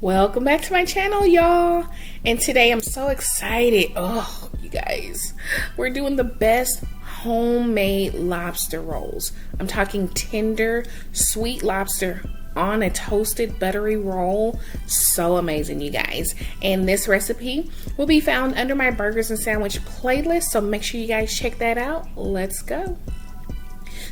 Welcome back to my channel, y'all. And today I'm so excited. Oh, you guys, we're doing the best homemade lobster rolls. I'm talking tender, sweet lobster on a toasted buttery roll. So amazing, you guys. And this recipe will be found under my burgers and sandwich playlist, so make sure you guys check that out. Let's go.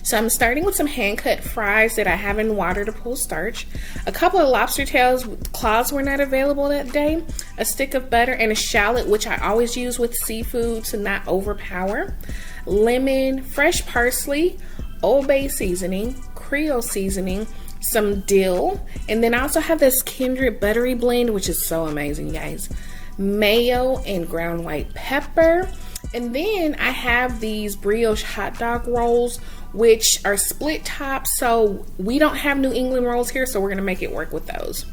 So I'm starting with some hand-cut fries that I have in water to pull starch, a couple of lobster tails, claws were not available that day, a stick of butter, and a shallot, which I always use with seafood to not overpower, lemon, fresh parsley, Old Bay seasoning, Creole seasoning, some dill, and then I also have this Kindred buttery blend, which is so amazing, you guys, mayo and ground white pepper. And then I have these brioche hot dog rolls, which are split tops, so we don't have New England rolls here, so we're gonna make it work with those.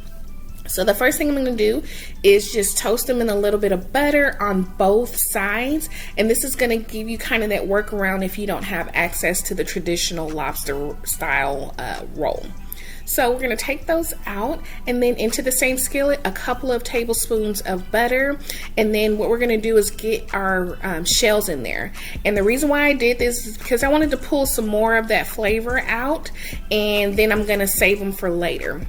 So the first thing I'm gonna do is just toast them in a little bit of butter on both sides, and this is gonna give you kind of that workaround if you don't have access to the traditional lobster style roll. So we're gonna take those out, and then into the same skillet, a couple of tablespoons of butter, and then what we're gonna do is get our shells in there. And the reason why I did this is because I wanted to pull some more of that flavor out, and then I'm gonna save them for later.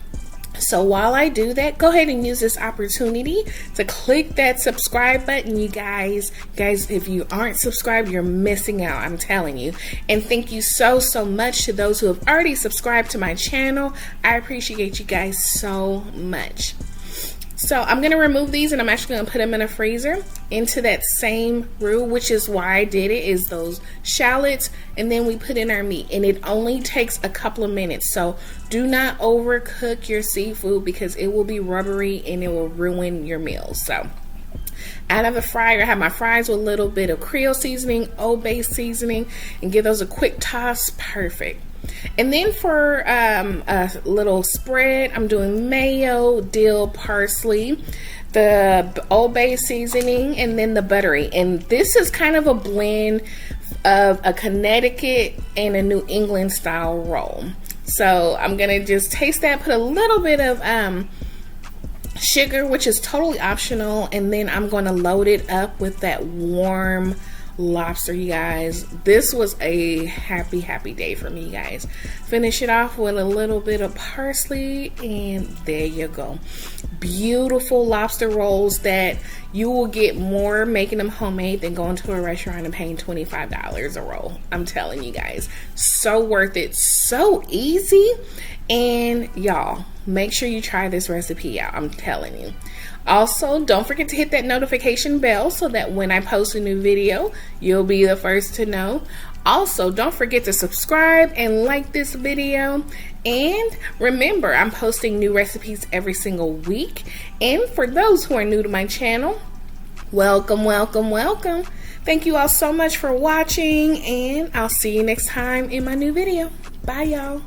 So while I do that, go ahead and use this opportunity to click that subscribe button, you guys. Guys, if you aren't subscribed, you're missing out, I'm telling you. And thank you so much to those who have already subscribed to my channel. I appreciate you guys so much. So I'm going to remove these, and I'm actually going to put them in a freezer into that same roux, which is why I did it, is those shallots, and then we put in our meat, and it only takes a couple of minutes. So do not overcook your seafood because it will be rubbery and it will ruin your meals. So out of the fryer, I have my fries with a little bit of Creole seasoning, Old Bay seasoning, and give those a quick toss. Perfect. And then for a little spread, I'm doing mayo, dill, parsley, the Old Bay seasoning, and then the buttery. And this is kind of a blend of a Connecticut and a New England style roll. So I'm gonna just taste that, put a little bit of sugar, which is totally optional, and then I'm gonna load it up with that warm lobster, you guys. This was a happy day for me, you guys. Finish it off with a little bit of parsley, and there you go. Beautiful lobster rolls that you will get more making them homemade than going to a restaurant and paying $25 a roll. I'm telling you guys, so worth it, so easy. And y'all, make sure you try this recipe out, I'm telling you. Also, don't forget to hit that notification bell so that when I post a new video, you'll be the first to know. Also, don't forget to subscribe and like this video. And remember, I'm posting new recipes every single week. And for those who are new to my channel, welcome. Thank you all so much for watching, and I'll see you next time in my new video. Bye, y'all.